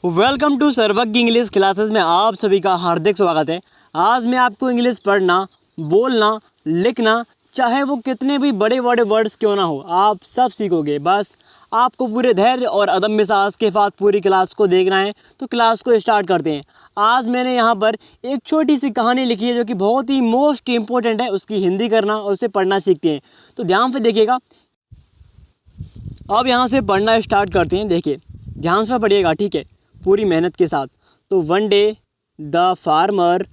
Welcome to सर्वज्ञ English classes में आप सभी का हार्दिक स्वागत है। आज मैं आपको इंग्लिश पढ़ना, बोलना, लिखना, चाहे वो कितने भी बड़े बड़े वर्ड्स क्यों ना हो, आप सब सीखोगे। बस आपको पूरे धैर्य और अदम्य साहस के साथ पूरी क्लास को देखना है। तो क्लास को स्टार्ट करते हैं। आज मैंने यहाँ पर एक छोटी सी कहानी लिखी है जो कि बहुत ही मोस्ट इम्पोर्टेंट है। उसकी हिंदी करना और उसे पढ़ना सीखते हैं। तो ध्यान से देखिएगा। अब यहाँ से पढ़ना स्टार्ट करते हैं। देखिए, ध्यान से पढ़िएगा, ठीक है, पूरी मेहनत के साथ। तो वन डे द फार्मर,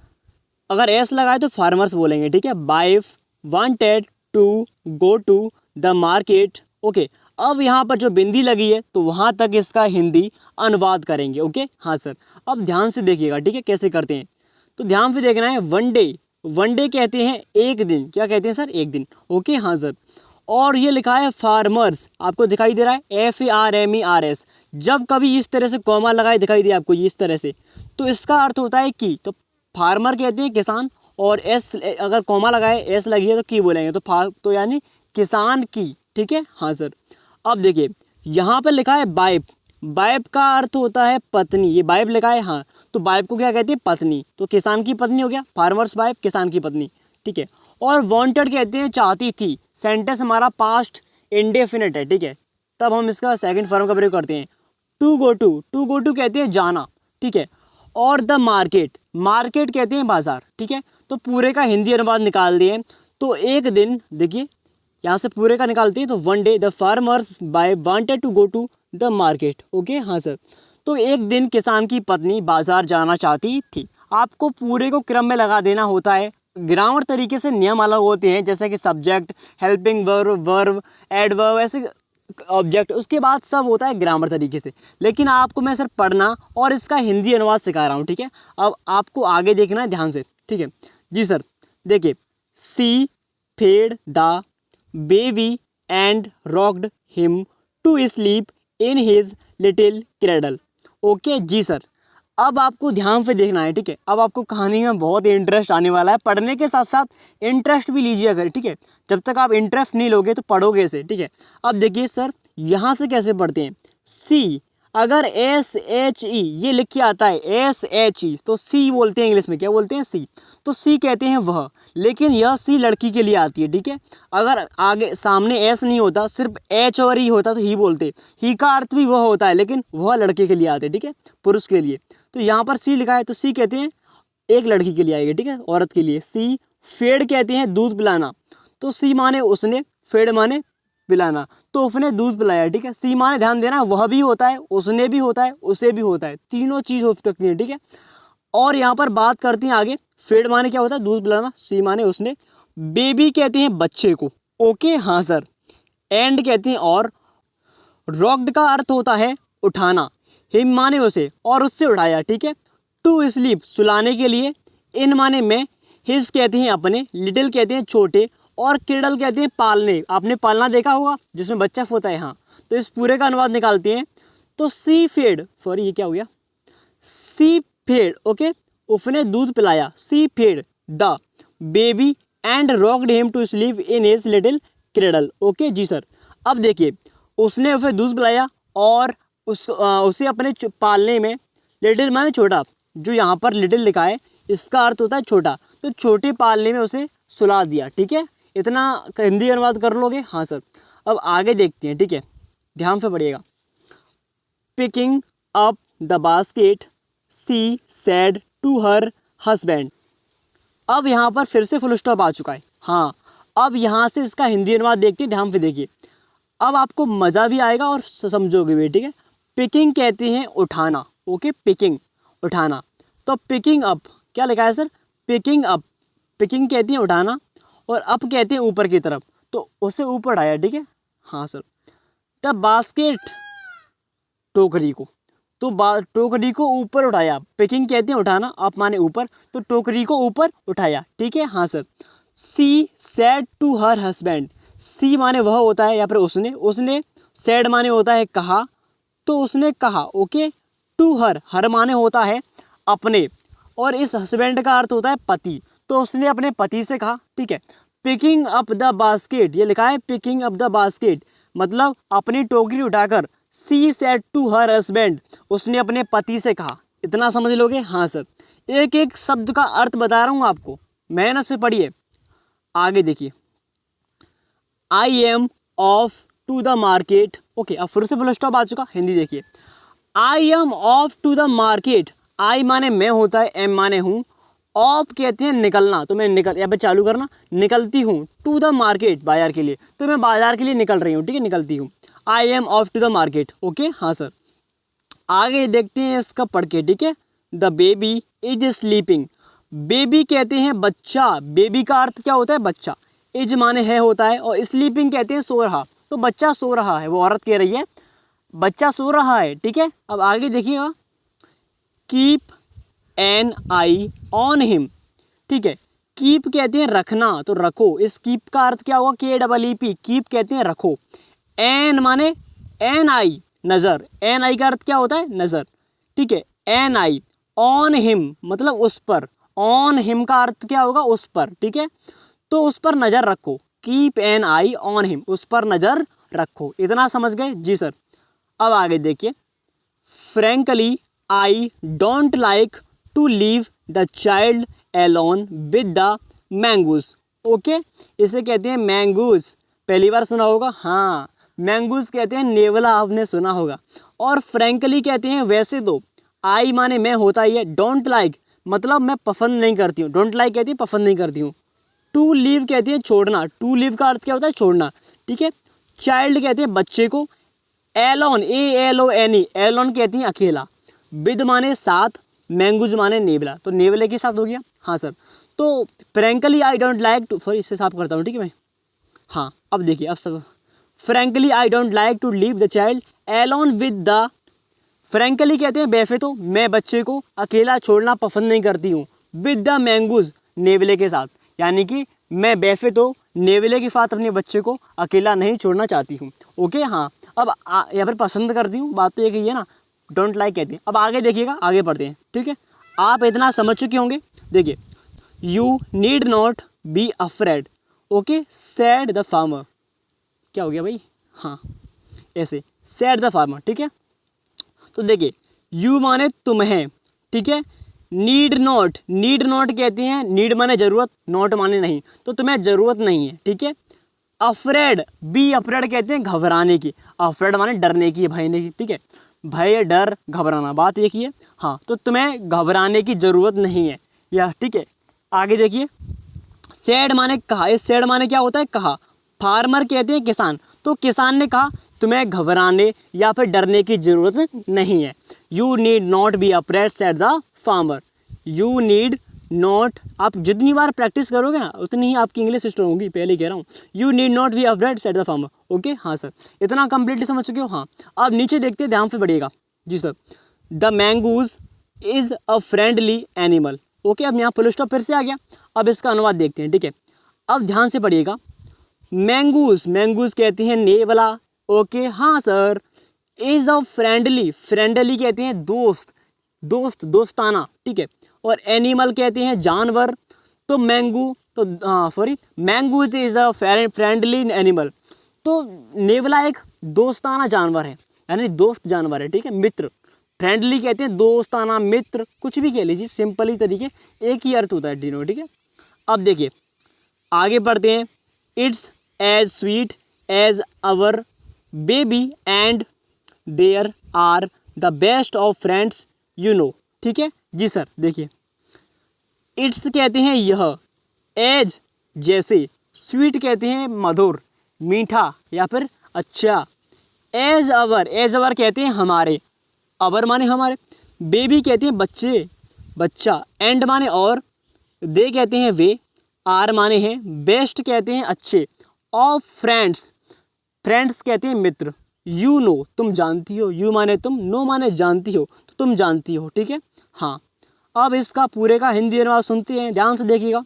अगर एस लगाए तो फार्मर्स बोलेंगे, ठीक है। Wife wanted to go to the market. Okay, अब यहाँ पर जो बिंदी लगी है तो वहाँ तक इसका हिंदी अनुवाद करेंगे। ओके, हाँ सर। अब ध्यान से देखिएगा, ठीक है, कैसे करते हैं। तो ध्यान से देखना है। वन डे, वन डे कहते हैं एक दिन। क्या कहते हैं सर? एक दिन। ओके, हाँ सर। और ये लिखा है फार्मर्स, आपको दिखाई दे रहा है FARMERS। जब कभी इस तरह से कॉमा लगाए दिखाई दे आपको इस तरह से, तो इसका अर्थ होता है की। तो फार्मर कहते हैं किसान, और एस अगर कॉमा लगाए, एस लगी है तो की बोलेंगे, तो यानी किसान की, ठीक है, हाँ सर। अब देखिए, यहाँ पर लिखा है वाइफ। वाइफ का अर्थ होता है पत्नी। ये वाइफ लिखा है, हाँ, तो वाइफ को क्या कहते हैं? पत्नी। तो किसान की पत्नी हो गया, फार्मर्स वाइफ, किसान की पत्नी, ठीक है। और वांटेड कहते हैं चाहती थी। सेंटेंस हमारा पास्ट इंडेफिनिट है, ठीक है। तब हम इसका सेकंड फॉर्म का प्रयोग करते हैं। To go to, to go to कहते हैं जाना, ठीक है। और द मार्केट, मार्केट कहते हैं बाजार, ठीक है। तो पूरे का हिंदी अनुवाद निकाल दिए। तो एक दिन, देखिए यहाँ से पूरे का निकालते हैं। तो one day the farmers by wanted to go to the market. Okay, हाँ सर। तो एक दिन किसान की पत्नी बाजार जाना चाहती थी। आपको पूरे को क्रम में लगा देना होता है। ग्रामर तरीके से नियम अलग होते हैं, जैसे कि subject, helping verb, verb, adverb, ऐसे ऑब्जेक्ट, उसके बाद सब होता है ग्रामर तरीके से। लेकिन आपको मैं सर पढ़ना और इसका हिंदी अनुवाद सिखा रहा हूँ, ठीक है। अब आपको आगे देखना है ध्यान से, ठीक है जी सर। देखिए, she fed the baby and rocked him to sleep in his little cradle. Okay जी सर। अब आपको ध्यान से देखना है, ठीक है। अब आपको कहानी में बहुत इंटरेस्ट आने वाला है। पढ़ने के साथ साथ इंटरेस्ट भी लीजिए अगर, ठीक है। जब तक आप इंटरेस्ट नहीं लोगे तो पढ़ोगे इसे, ठीक है। अब देखिए सर, यहाँ से कैसे पढ़ते हैं। सी, अगर SHE ये लिख के आता है SHE, तो सी बोलते हैं इंग्लिश में। क्या बोलते हैं? सी। तो सी कहते हैं वह, लेकिन यह सी लड़की के लिए आती है, ठीक है। अगर आगे सामने एस नहीं होता, सिर्फ एच और ई होता तो ही बोलते। ही का अर्थ भी वह होता है, लेकिन वह लड़के के लिए आते हैं, ठीक है, पुरुष के लिए। तो यहाँ पर सी लिखा है, तो सी कहते हैं एक लड़की के लिए आएगी, ठीक है, औरत के लिए। सी फेड कहते हैं दूध पिलाना। तो सी माने उसने, फेड माने पिलाना, तो उसने दूध पिलाया, ठीक है। सी माने ध्यान देना, वह भी होता है, उसने भी होता है, उसे भी होता है, तीनों चीज हो सकती है, ठीक है। और यहाँ पर बात करते हैं आगे। फेड माने क्या होता है? दूध पिलाना। सी माने उसने। बेबी कहते हैं बच्चे को। ओके, हाँ सर। एंड कहते हैं और। रॉक्ड का अर्थ होता है उठाना। हिम माने उसे, और उससे उठाया, ठीक है। टू स्लीप सुलाने के लिए। इन माने में। हिज कहते हैं अपने। लिटिल कहते हैं छोटे। और क्रिडल कहते हैं पालने। आपने पालना देखा होगा जिसमें बच्चा होता है, हाँ। तो इस पूरे का अनुवाद निकालते हैं। तो सी फेड, सॉरी ये क्या हो गया, सी फेड, ओके, उसने दूध पिलाया। She fed the baby and rocked him to sleep in his little cradle. Okay जी सर। अब देखिए, उसने उसे दूध पिलाया और उसे अपने पालने में। लिटिल माने छोटा, जो यहाँ पर लिटिल लिखा है इसका अर्थ होता है छोटा। तो छोटे पालने में उसे सुला दिया, ठीक है। इतना हिंदी अनुवाद कर लोगे? हाँ सर। अब आगे देखते हैं, ठीक है, ध्यान से पढ़िएगा। Picking up the basket she said to her husband. अब यहाँ पर फिर से फुल स्टॉप आ चुका है, हाँ। अब यहाँ से इसका हिंदी अनुवाद देखते हैं, ध्यान से देखिए। अब आपको मज़ा भी आएगा और समझोगे भी, ठीक है। पिकिंग कहते हैं उठाना। ओके, पिकिंग उठाना। तो पिकिंग अप क्या लिखा है सर? Picking up. पिकिंग कहती है उठाना, और अप कहते हैं ऊपर की तरफ। तो उसे ऊपर उठाया, ठीक है, हाँ सर। द बास्केट, टोकरी को। तो टोकरी को ऊपर उठाया। पिकिंग कहते हैं उठाना, अप माने ऊपर, तो टोकरी को ऊपर उठाया, ठीक है, हाँ sir. She said to her husband. She माने वह होता है, या फिर उसने। उसने सेड माने होता है कहा, तो उसने कहा। ओके, टू हर माने होता है अपने, और इस हस्बैंड का अर्थ होता है पति। तो उसने अपने पति से कहा, ठीक है। पिकिंग अप द बास्केट, ये लिखा है पिकिंग अप द बास्केट, मतलब अपनी टोकरी उठाकर she said to her husband, उसने अपने पति से कहा। इतना समझ लोगे? हाँ सर, एक एक शब्द का अर्थ बता रहा हूँ आपको, मेहनत से पढ़िए। आगे देखिए, I am off to the market. Okay, अब फिर से फुल स्टॉप आ चुका। हिंदी देखिए, I am off to the market. I माने मैं होता है, एम माने हूँ, ऑफ कहते हैं निकलना, तो मैं निकल, या फिर चालू करना, निकलती हूँ, टू द मार्केट बाजार के लिए, तो मैं बाजार के लिए निकल रही हूँ, ठीक है, निकलती हूँ। I am off to the market. Okay, हाँ सर। आगे देखते हैं इसका पढ़ के, ठीक है। The baby is sleeping. Baby कहते हैं बच्चा, बेबी का अर्थ क्या होता है? बच्चा। इज माने है होता है, और स्लीपिंग कहते हैं सो रहा, तो बच्चा सो रहा है, वो औरत कह रही है बच्चा सो रहा है, ठीक है। अब आगे देखिएगा, keep an eye on him, ठीक है। कीप कहते हैं रखना, तो रखो, इस कीप का अर्थ क्या होगा? KEEP, कीप कहते हैं रखो। एन माने एन आई, नज़र, एन आई का अर्थ क्या होता है? नज़र, ठीक है। एन आई ऑन हिम मतलब उस पर, ऑन हिम का अर्थ क्या होगा? उस पर, ठीक है। तो उस पर नज़र रखो, keep an eye on him, उस पर नज़र रखो। इतना समझ गए? जी सर। अब आगे देखिए, frankly I don't like to leave the child alone with the mongoose. Okay, इसे कहते हैं मैंगूज, पहली बार सुना होगा। हाँ, मैंगूज कहते हैं नेवला, आपने सुना होगा। और फ्रेंकली कहते हैं वैसे तो। आई माने मैं होता ही है, डोंट लाइक मतलब मैं पसंद नहीं करती हूँ, डोंट लाइक कहती है पसंद नहीं करती हूँ। टू लीव कहती है छोड़ना, टू लीव का अर्थ क्या होता है? छोड़ना, ठीक है। चाइल्ड कहते हैं बच्चे को। एलोन, ALONE, एलोन कहती हैं अकेला। विद माने साथ, मैंगूज माने नेवला, तो नेवले के साथ हो गया। हाँ सर। तो frankly I don't like to, sorry इससे साफ करता हूँ, ठीक है मैं। हाँ, अब देखिए, अब सब, frankly I don't like to leave the child alone with the, frankly कहते हैं वैसे तो मैं बच्चे को अकेला छोड़ना पसंद नहीं करती हूँ, विद द मैंगूज नेवले के साथ, यानी कि मैं वैसे तो नेवले के साथ अपने बच्चे को अकेला नहीं छोड़ना चाहती हूँ। ओके, हाँ। अब यहाँ पर पसंद करती हूँ, बात तो एक ही है ना, डोंट लाइक कहते हैं। अब आगे देखिएगा, आगे पढ़ते हैं, ठीक है। आप इतना समझ चुके होंगे। देखिए, you need not be afraid, okay, said the farmer. क्या हो गया भाई? हाँ, ऐसे, सेड द फार्मर, ठीक है। तो देखिए, यू माने तुम है, ठीक है। नीड नॉट, नीड नॉट कहते हैं, नीड माने जरूरत, नॉट माने नहीं, तो तुम्हें जरूरत नहीं है, ठीक है। अफ्रेड, बी अफ्रेड कहते हैं घबराने की, अफ्रेड माने डरने की, भयने की, ठीक है। भय, डर, घबराना, बात एक ही है। हाँ, तो तुम्हें घबराने की जरूरत नहीं है, या ठीक है। आगे देखिए, सैड माने कहा, इस सैड माने क्या होता है? कहा। फार्मर कहते हैं किसान, तो किसान ने कहा तुम्हें घबराने या फिर डरने की जरूरत नहीं है। You need not be afraid said the farmer. You need not, आप जितनी बार प्रैक्टिस करोगे ना उतनी ही आपकी इंग्लिश स्ट्रॉन्ग होगी, पहले कह रहा हूँ। You need not be afraid said the farmer. Okay, हाँ सर, इतना कंप्लीटली समझ चुके हो? हाँ। अब नीचे देखते हैं, ध्यान से पढ़िएगा। जी sir. The mongoose is a friendly animal. Okay, अब यहाँ फुल स्टॉप फिर से आ गया। अब इसका अनुवाद देखते हैं, ठीक है। अब ध्यान से पढ़िएगा। मैंगूज, मैंगूज कहते हैं नेवला। ओके, हाँ sir. Is a friendly, friendly कहते हैं दोस्त, दोस्त, दोस्ताना, ठीक है। और एनिमल कहते हैं जानवर। तो मैंगू, तो sorry, mongoose is a friendly animal. तो नेवला एक दोस्ताना जानवर है, यानी दोस्त जानवर है, ठीक है, मित्र। फ्रेंडली कहते हैं दोस्ताना, मित्र, कुछ भी कह लीजिए, सिंपल ही तरीके, एक ही अर्थ होता है तीनों, ठीक है। अब देखिए, आगे बढ़ते हैं। It's as sweet as our baby and there are the best of friends you know, ठीक है। जी सर, देखिए, इट्स कहते हैं यह, एज जैसे, स्वीट कहते हैं मधुर, मीठा या फिर अच्छा। एज अवर, एज अवर कहते हैं हमारे, अवर माने हमारे। बेबी कहते हैं बच्चे, बच्चा। एंड माने और। दे कहते हैं वे। आर माने हैं। बेस्ट कहते हैं अच्छे। ऑफ फ्रेंड्स, फ्रेंड्स कहते हैं मित्र। यू नो, तुम जानती हो। यू माने तुम, नो माने जानती हो, तो तुम जानती हो, ठीक है। हाँ, अब इसका पूरे का हिंदी अनुवाद सुनते हैं, ध्यान से देखिएगा।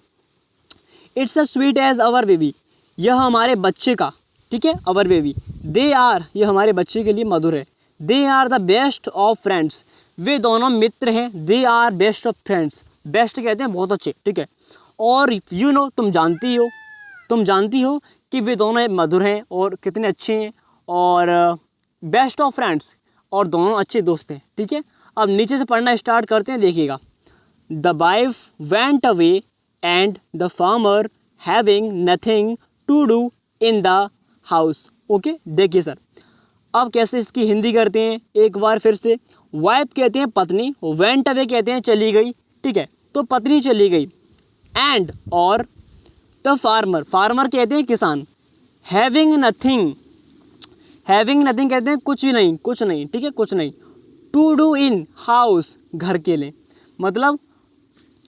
It's a sweet as our baby, यह हमारे बच्चे का, ठीक है, अवर बेबी। दे आर, ये हमारे बच्चे के लिए मधुर है। They are the best of friends, वे दोनों मित्र हैं। They are best of friends, best कहते हैं बहुत अच्छे, ठीक है। और यू नो, तुम जानती हो, तुम जानती हो कि वे दोनों मधुर हैं और कितने अच्छे हैं और बेस्ट ऑफ फ्रेंड्स, और दोनों अच्छे दोस्त हैं, ठीक है। अब नीचे से पढ़ना स्टार्ट करते हैं, देखिएगा। The wife went away and the farmer having nothing to do in the house. Okay, देखिए सर, अब कैसे इसकी हिंदी करते हैं एक बार फिर से। वाइफ कहते हैं पत्नी, वेंट अवे कहते हैं चली गई, ठीक है, तो पत्नी चली गई। एंड और द फार्मर, फार्मर कहते हैं किसान। हैविंग नथिंग, हैविंग नथिंग कहते हैं कुछ भी नहीं, कुछ नहीं, ठीक है, कुछ नहीं। टू डू इन हाउस, घर के लिए, मतलब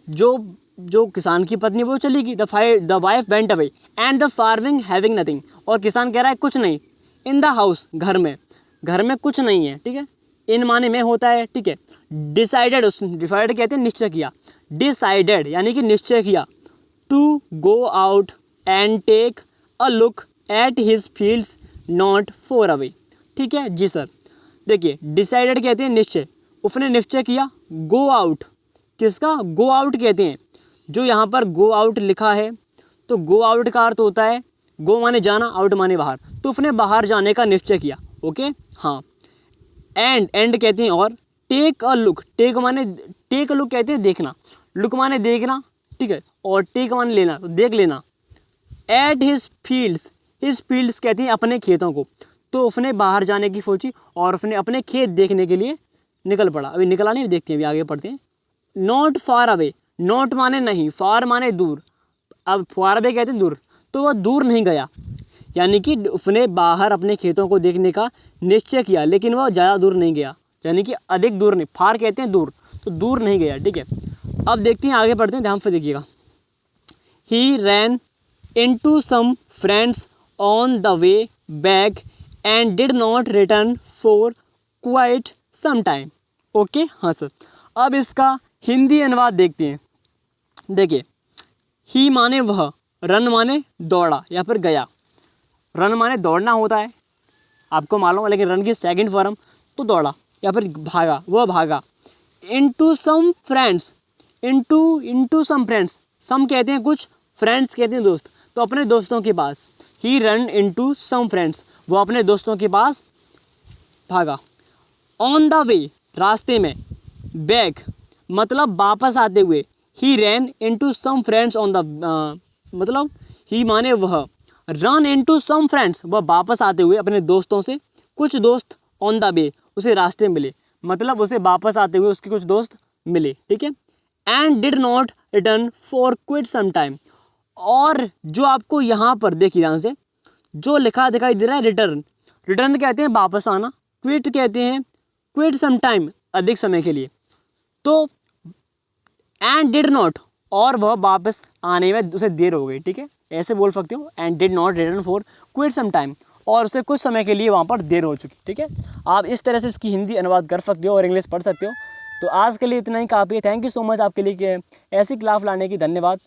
जो किसान की पत्नी वो चली गई, the wife went away and the farming having nothing, और किसान कह रहा है कुछ नहीं, इन द हाउस, घर में कुछ नहीं है, ठीक है। इन माने में होता है, ठीक है। डिसाइडेड, डिसाइडेड कहते हैं निश्चय किया, डिसाइडेड यानी कि निश्चय किया। To go out and take a look at his fields not far away, ठीक है जी सर। देखिए डिसाइडेड कहते हैं निश्चय, उसने निश्चय किया। गो आउट, किसका गो आउट कहते हैं, जो यहाँ पर गो आउट लिखा है, तो गो आउट का अर्थ होता है गो माने जाना, आउट माने बाहर, तो उसने बाहर जाने का निश्चय किया। ओके, हाँ। एंड कहते हैं और। Take a look, take a look कहते हैं देखना, लुक माने देखना, ठीक है, और टेक माने लेना, तो देख लेना। एट हिज फील्ड्स कहते हैं अपने खेतों को, तो उसने बाहर जाने की सोची और उसने अपने खेत देखने के लिए निकल पड़ा। अभी निकला नहीं, देखते हैं, अभी आगे पढ़ते हैं। नॉट फार अवे, नॉट माने नहीं, फार माने दूर, अब फार अवे कहते हैं दूर, तो वह दूर नहीं गया, यानी कि उसने बाहर अपने खेतों को देखने का निश्चय किया, लेकिन वह ज़्यादा दूर नहीं गया, यानी कि अधिक दूर नहीं, फार कहते हैं दूर, तो दूर नहीं गया, ठीक है। अब देखते हैं, आगे पढ़ते हैं, ध्यान से देखिएगा। He ran into some friends on the way back and did not return for quite some time. Okay, हाँ सर। अब इसका हिंदी अनुवाद देखते हैं। देखिए, ही माने वह, रन माने दौड़ा या फिर गया। रन माने दौड़ना होता है, आपको मालूम है, लेकिन रन की सेकंड फॉर्म तो दौड़ा या फिर भागा, वह भागा। Into some friends, into some friends, some कहते हैं कुछ, फ्रेंड्स कहते हैं दोस्त, तो अपने दोस्तों के पास। ही रन इनटू सम फ्रेंड्स, वो अपने दोस्तों के पास भागा। ऑन द वे, रास्ते में। बैक मतलब वापस आते हुए। He ran into some friends on the, मतलब ही माने वह, रन इनटू सम फ्रेंड्स, वह वापस आते हुए अपने दोस्तों से, कुछ दोस्त ऑन द वे, उसे रास्ते मिले, मतलब उसे वापस आते हुए उसके कुछ दोस्त मिले, ठीक है। And did not return for quite some time, और जो आपको यहाँ पर देखिए ध्यान से, जो लिखा दिखाई दे रहा है रिटर्न, रिटर्न कहते हैं वापस आना, क्विट कहते हैं क्विट सम टाइम, अधिक समय के लिए, तो एंड डिड नॉट, और वह वापस आने में उसे देर हो गई, ठीक है, ऐसे बोल सकते हो। And did not return for quite some time, और उसे कुछ समय के लिए वहाँ पर देर हो चुकी, ठीक है। आप इस तरह से इसकी हिंदी अनुवाद कर सकते हो और इंग्लिश पढ़ सकते हो। तो आज के लिए इतना ही काफ़ी है। थैंक यू सो मच आपके लिए ऐसी क्लास लाने की, धन्यवाद।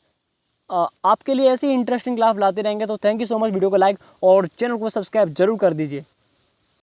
आपके लिए ऐसी इंटरेस्टिंग क्लास लाते रहेंगे, तो thank you so much. Video को लाइक और चैनल को सब्सक्राइब जरूर कर दीजिए।